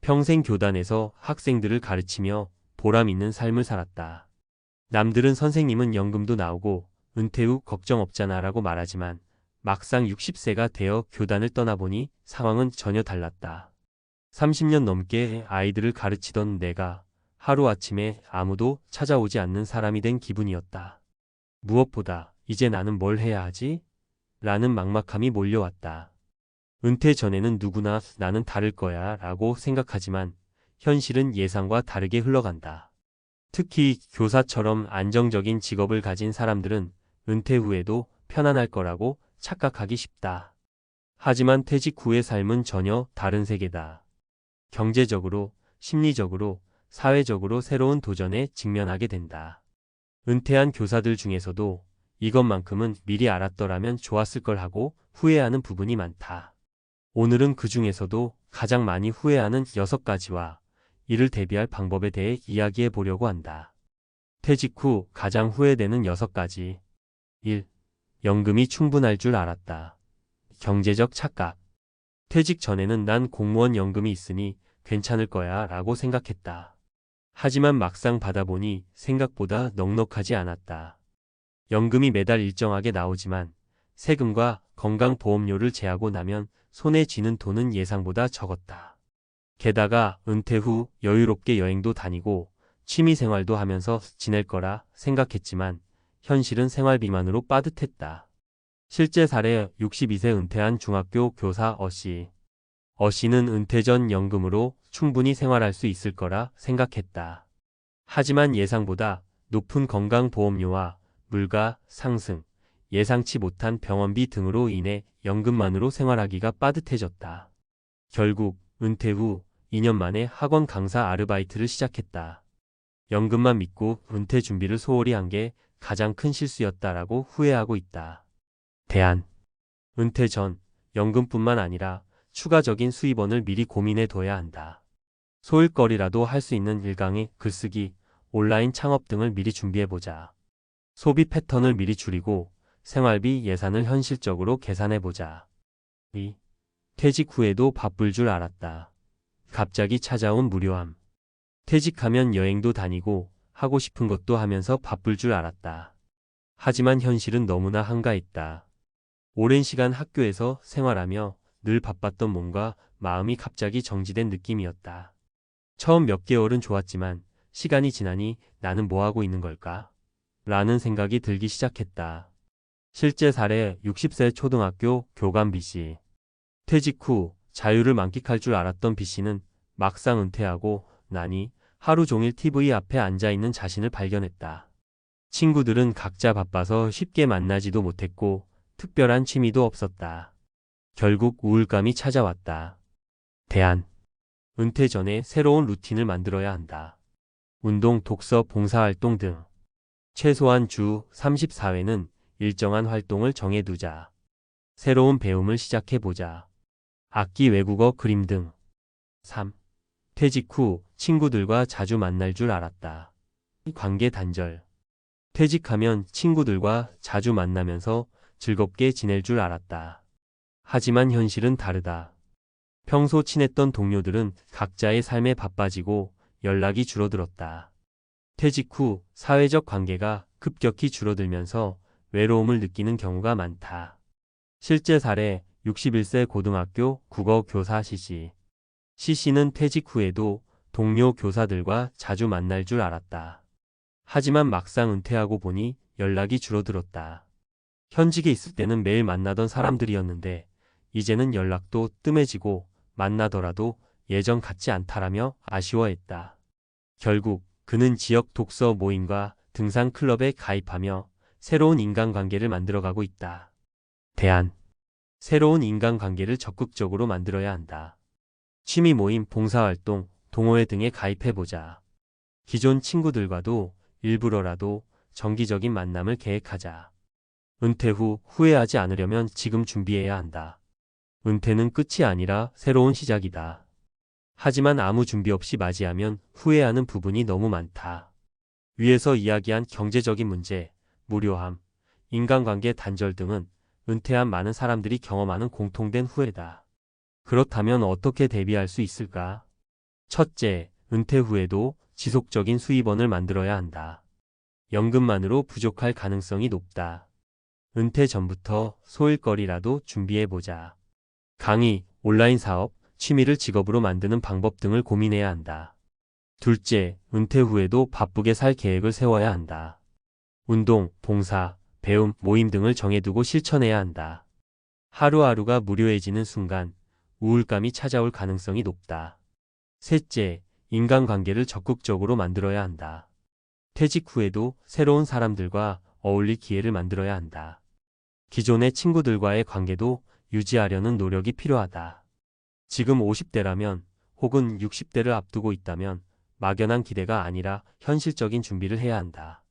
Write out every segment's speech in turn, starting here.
평생 교단에서 학생들을 가르치며 보람 있는 삶을 살았다. 남들은 선생님은 연금도 나오고 은퇴 후 걱정 없잖아 라고 말하지만 막상 60세가 되어 교단을 떠나보니 상황은 전혀 달랐다. 30년 넘게 아이들을 가르치던 내가 하루아침에 아무도 찾아오지 않는 사람이 된 기분이었다. 무엇보다 이제 나는 뭘 해야 하지? 라는 막막함이 몰려왔다. 은퇴 전에는 누구나 나는 다를 거야 라고 생각하지만 현실은 예상과 다르게 흘러간다. 특히 교사처럼 안정적인 직업을 가진 사람들은 은퇴 후에도 편안할 거라고 착각하기 쉽다. 하지만 퇴직 후의 삶은 전혀 다른 세계다. 경제적으로, 심리적으로, 사회적으로 새로운 도전에 직면하게 된다. 은퇴한 교사들 중에서도 이것만큼은 미리 알았더라면 좋았을 걸 하고 후회하는 부분이 많다. 오늘은 그 중에서도 가장 많이 후회하는 6가지와 이를 대비할 방법에 대해 이야기해 보려고 한다. 퇴직 후 가장 후회되는 6가지. 1. 연금이 충분할 줄 알았다. 경제적 착각. 퇴직 전에는 난 공무원 연금이 있으니 괜찮을 거야 라고 생각했다. 하지만 막상 받아보니 생각보다 넉넉하지 않았다. 연금이 매달 일정하게 나오지만 세금과 건강보험료를 제하고 나면 손에 쥐는 돈은 예상보다 적었다. 게다가 은퇴 후 여유롭게 여행도 다니고 취미생활도 하면서 지낼 거라 생각했지만 현실은 생활비만으로 빠듯했다. 실제 사례 62세 은퇴한 중학교 교사 어씨. 어씨는 은퇴 전 연금으로 충분히 생활할 수 있을 거라 생각했다. 하지만 예상보다 높은 건강보험료와 물가 상승, 예상치 못한 병원비 등으로 인해 연금만으로 생활하기가 빠듯해졌다. 결국 은퇴 후 2년 만에 학원 강사 아르바이트를 시작했다. 연금만 믿고 은퇴 준비를 소홀히 한 게 가장 큰 실수였다라고 후회하고 있다. 대안. 은퇴 전 연금뿐만 아니라 추가적인 수입원을 미리 고민해 둬야 한다. 소일거리라도 할 수 있는 일강의 글쓰기, 온라인 창업 등을 미리 준비해보자. 소비 패턴을 미리 줄이고 생활비 예산을 현실적으로 계산해보자. 2. 퇴직 후에도 바쁠 줄 알았다. 갑자기 찾아온 무료함. 퇴직하면 여행도 다니고 하고 싶은 것도 하면서 바쁠 줄 알았다. 하지만 현실은 너무나 한가했다. 오랜 시간 학교에서 생활하며 늘 바빴던 몸과 마음이 갑자기 정지된 느낌이었다. 처음 몇 개월은 좋았지만 시간이 지나니 나는 뭐하고 있는 걸까? 라는 생각이 들기 시작했다. 실제 사례 60세 초등학교 교감 B씨. 퇴직 후 자유를 만끽할 줄 알았던 B씨는 막상 은퇴하고 나니 하루 종일 TV 앞에 앉아있는 자신을 발견했다. 친구들은 각자 바빠서 쉽게 만나지도 못했고 특별한 취미도 없었다. 결국 우울감이 찾아왔다. 대안. 은퇴 전에 새로운 루틴을 만들어야 한다. 운동, 독서, 봉사활동 등. 최소한 주 34회는 일정한 활동을 정해두자. 새로운 배움을 시작해보자. 악기, 외국어, 그림 등. 3. 퇴직 후 친구들과 자주 만날 줄 알았다. 관계 단절. 퇴직하면 친구들과 자주 만나면서 즐겁게 지낼 줄 알았다. 하지만 현실은 다르다. 평소 친했던 동료들은 각자의 삶에 바빠지고 연락이 줄어들었다. 퇴직 후 사회적 관계가 급격히 줄어들면서 외로움을 느끼는 경우가 많다. 실제 사례 61세 고등학교 국어 교사 C씨. C씨는 퇴직 후에도 동료 교사들과 자주 만날 줄 알았다. 하지만 막상 은퇴하고 보니 연락이 줄어들었다. 현직에 있을 때는 매일 만나던 사람들이었는데 이제는 연락도 뜸해지고 만나더라도 예전 같지 않다라며 아쉬워했다. 결국 그는 지역 독서 모임과 등산 클럽에 가입하며 새로운 인간관계를 만들어가고 있다. 대안. 새로운 인간관계를 적극적으로 만들어야 한다. 취미 모임, 봉사활동, 동호회 등에 가입해보자. 기존 친구들과도 일부러라도 정기적인 만남을 계획하자. 은퇴 후 후회하지 않으려면 지금 준비해야 한다. 은퇴는 끝이 아니라 새로운 시작이다. 하지만 아무 준비 없이 맞이하면 후회하는 부분이 너무 많다. 위에서 이야기한 경제적인 문제, 무료함, 인간관계 단절 등은 은퇴한 많은 사람들이 경험하는 공통된 후회다. 그렇다면 어떻게 대비할 수 있을까? 첫째, 은퇴 후에도 지속적인 수입원을 만들어야 한다. 연금만으로 부족할 가능성이 높다. 은퇴 전부터 소일거리라도 준비해보자. 강의, 온라인 사업, 취미를 직업으로 만드는 방법 등을 고민해야 한다. 둘째, 은퇴 후에도 바쁘게 살 계획을 세워야 한다. 운동, 봉사, 배움, 모임 등을 정해두고 실천해야 한다. 하루하루가 무료해지는 순간 우울감이 찾아올 가능성이 높다. 셋째, 인간관계를 적극적으로 만들어야 한다. 퇴직 후에도 새로운 사람들과 어울릴 기회를 만들어야 한다. 기존의 친구들과의 관계도 유지하려는 노력이 필요하다. 지금 50대라면 혹은 60대를 앞두고 있다면 막연한 기대가 아니라 현실적인 준비를 해야 한다.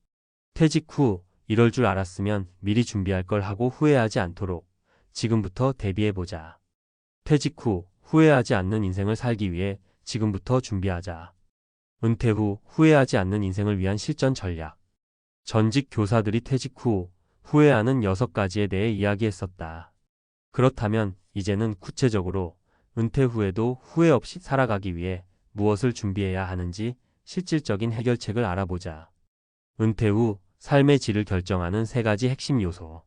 퇴직 후 이럴 줄 알았으면 미리 준비할 걸 하고 후회하지 않도록 지금부터 대비해보자. 퇴직 후 후회하지 않는 인생을 살기 위해 지금부터 준비하자. 은퇴 후 후회하지 않는 인생을 위한 실전 전략. 전직 교사들이 퇴직 후 후회하는 6가지에 대해 이야기했었다. 그렇다면 이제는 구체적으로 은퇴 후에도 후회 없이 살아가기 위해 무엇을 준비해야 하는지 실질적인 해결책을 알아보자. 은퇴 후 삶의 질을 결정하는 3가지 핵심 요소.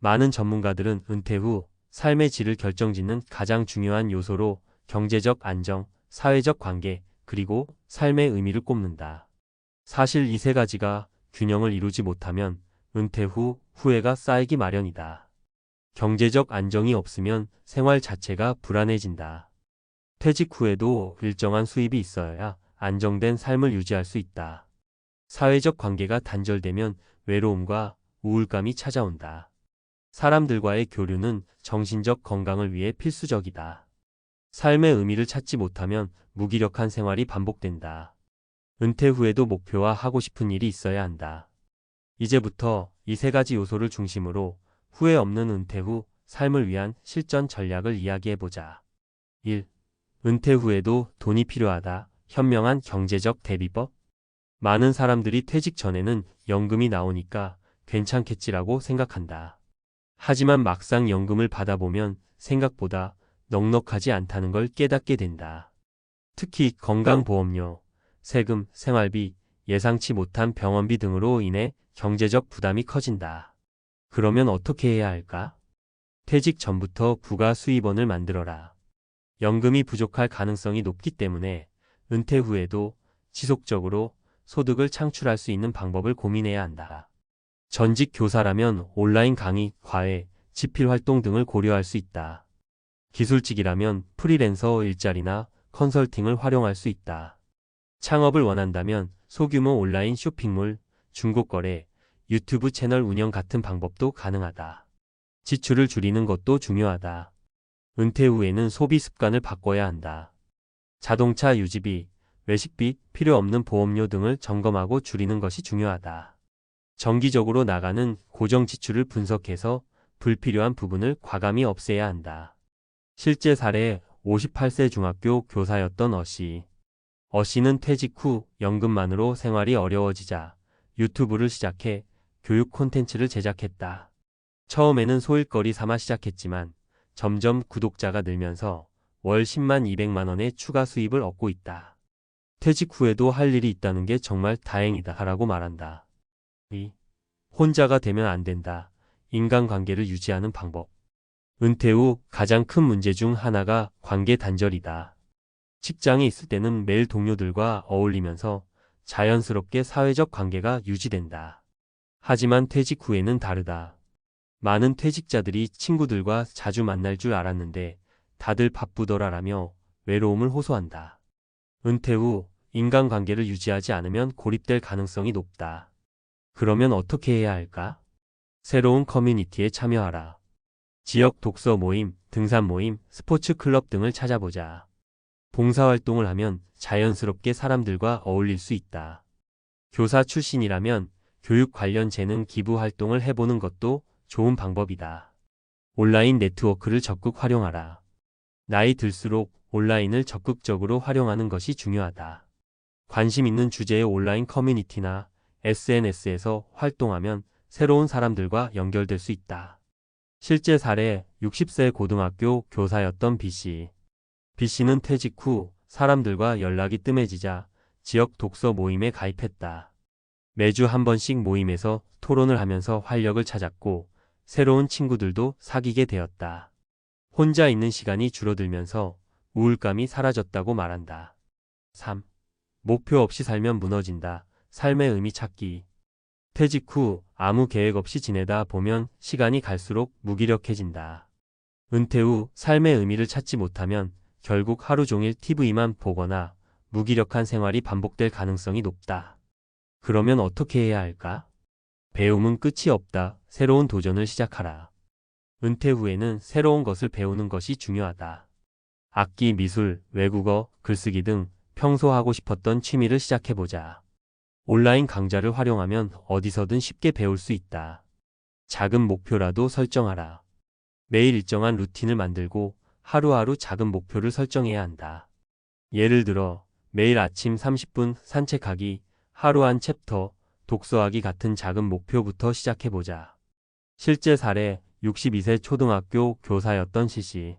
많은 전문가들은 은퇴 후 삶의 질을 결정짓는 가장 중요한 요소로 경제적 안정, 사회적 관계, 그리고 삶의 의미를 꼽는다. 사실 이 3가지가 균형을 이루지 못하면 은퇴 후 후회가 쌓이기 마련이다. 경제적 안정이 없으면 생활 자체가 불안해진다. 퇴직 후에도 일정한 수입이 있어야 안정된 삶을 유지할 수 있다. 사회적 관계가 단절되면 외로움과 우울감이 찾아온다. 사람들과의 교류는 정신적 건강을 위해 필수적이다. 삶의 의미를 찾지 못하면 무기력한 생활이 반복된다. 은퇴 후에도 목표와 하고 싶은 일이 있어야 한다. 이제부터 이 3가지 요소를 중심으로 후회 없는 은퇴 후 삶을 위한 실전 전략을 이야기해보자. 1. 은퇴 후에도 돈이 필요하다. 현명한 경제적 대비법. 많은 사람들이 퇴직 전에는 연금이 나오니까 괜찮겠지라고 생각한다. 하지만 막상 연금을 받아보면 생각보다 넉넉하지 않다는 걸 깨닫게 된다. 특히 건강보험료, 세금, 생활비, 예상치 못한 병원비 등으로 인해 경제적 부담이 커진다. 그러면 어떻게 해야 할까? 퇴직 전부터 부가 수입원을 만들어라. 연금이 부족할 가능성이 높기 때문에 은퇴 후에도 지속적으로 소득을 창출할 수 있는 방법을 고민해야 한다. 전직 교사라면 온라인 강의, 과외, 집필 활동 등을 고려할 수 있다. 기술직이라면 프리랜서 일자리나 컨설팅을 활용할 수 있다. 창업을 원한다면 소규모 온라인 쇼핑몰, 중고거래, 유튜브 채널 운영 같은 방법도 가능하다. 지출을 줄이는 것도 중요하다. 은퇴 후에는 소비 습관을 바꿔야 한다. 자동차 유지비, 외식비, 필요 없는 보험료 등을 점검하고 줄이는 것이 중요하다. 정기적으로 나가는 고정 지출을 분석해서 불필요한 부분을 과감히 없애야 한다. 실제 사례 58세 중학교 교사였던 어씨. 어씨는 퇴직 후 연금만으로 생활이 어려워지자 유튜브를 시작해 교육 콘텐츠를 제작했다. 처음에는 소일거리 삼아 시작했지만 점점 구독자가 늘면서 월 10만 200만 원의 추가 수입을 얻고 있다. 퇴직 후에도 할 일이 있다는 게 정말 다행이다 라고 말한다. 2. 혼자가 되면 안 된다. 인간관계를 유지하는 방법. 은퇴 후 가장 큰 문제 중 하나가 관계 단절이다. 직장에 있을 때는 매일 동료들과 어울리면서 자연스럽게 사회적 관계가 유지된다. 하지만 퇴직 후에는 다르다. 많은 퇴직자들이 친구들과 자주 만날 줄 알았는데 다들 바쁘더라라며 외로움을 호소한다. 은퇴 후 인간관계를 유지하지 않으면 고립될 가능성이 높다. 그러면 어떻게 해야 할까? 새로운 커뮤니티에 참여하라. 지역 독서 모임, 등산 모임, 스포츠 클럽 등을 찾아보자. 봉사활동을 하면 자연스럽게 사람들과 어울릴 수 있다. 교사 출신이라면 교육 관련 재능 기부 활동을 해보는 것도 좋은 방법이다. 온라인 네트워크를 적극 활용하라. 나이 들수록 온라인을 적극적으로 활용하는 것이 중요하다. 관심 있는 주제의 온라인 커뮤니티나 SNS에서 활동하면 새로운 사람들과 연결될 수 있다. 실제 사례 60세 고등학교 교사였던 B씨. B씨는 퇴직 후 사람들과 연락이 뜸해지자 지역 독서 모임에 가입했다. 매주 한 번씩 모임에서 토론을 하면서 활력을 찾았고 새로운 친구들도 사귀게 되었다. 혼자 있는 시간이 줄어들면서 우울감이 사라졌다고 말한다. 3. 목표 없이 살면 무너진다. 삶의 의미 찾기. 퇴직 후 아무 계획 없이 지내다 보면 시간이 갈수록 무기력해진다. 은퇴 후 삶의 의미를 찾지 못하면 결국 하루 종일 TV만 보거나 무기력한 생활이 반복될 가능성이 높다. 그러면 어떻게 해야 할까? 배움은 끝이 없다. 새로운 도전을 시작하라. 은퇴 후에는 새로운 것을 배우는 것이 중요하다. 악기, 미술, 외국어, 글쓰기 등 평소 하고 싶었던 취미를 시작해보자. 온라인 강좌를 활용하면 어디서든 쉽게 배울 수 있다. 작은 목표라도 설정하라. 매일 일정한 루틴을 만들고 하루하루 작은 목표를 설정해야 한다. 예를 들어 매일 아침 30분 산책하기, 하루 한 챕터, 독서하기 같은 작은 목표부터 시작해보자. 실제 사례 62세 초등학교 교사였던 시씨.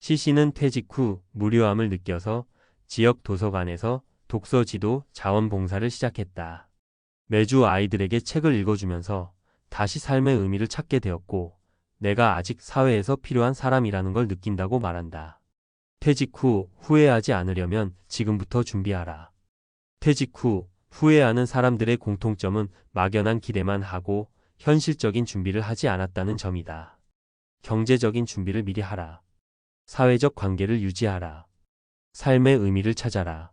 시씨는 퇴직 후 무료함을 느껴서 지역 도서관에서 독서 지도 자원봉사를 시작했다. 매주 아이들에게 책을 읽어주면서 다시 삶의 의미를 찾게 되었고 내가 아직 사회에서 필요한 사람이라는 걸 느낀다고 말한다. 퇴직 후 후회하지 않으려면 지금부터 준비하라. 퇴직 후 후회하는 사람들의 공통점은 막연한 기대만 하고 현실적인 준비를 하지 않았다는 점이다. 경제적인 준비를 미리 하라. 사회적 관계를 유지하라. 삶의 의미를 찾아라.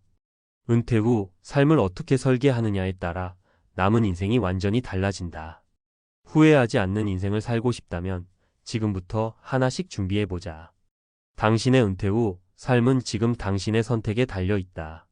은퇴 후 삶을 어떻게 설계하느냐에 따라 남은 인생이 완전히 달라진다. 후회하지 않는 인생을 살고 싶다면 지금부터 하나씩 준비해보자. 당신의 은퇴 후 삶은 지금 당신의 선택에 달려 있다.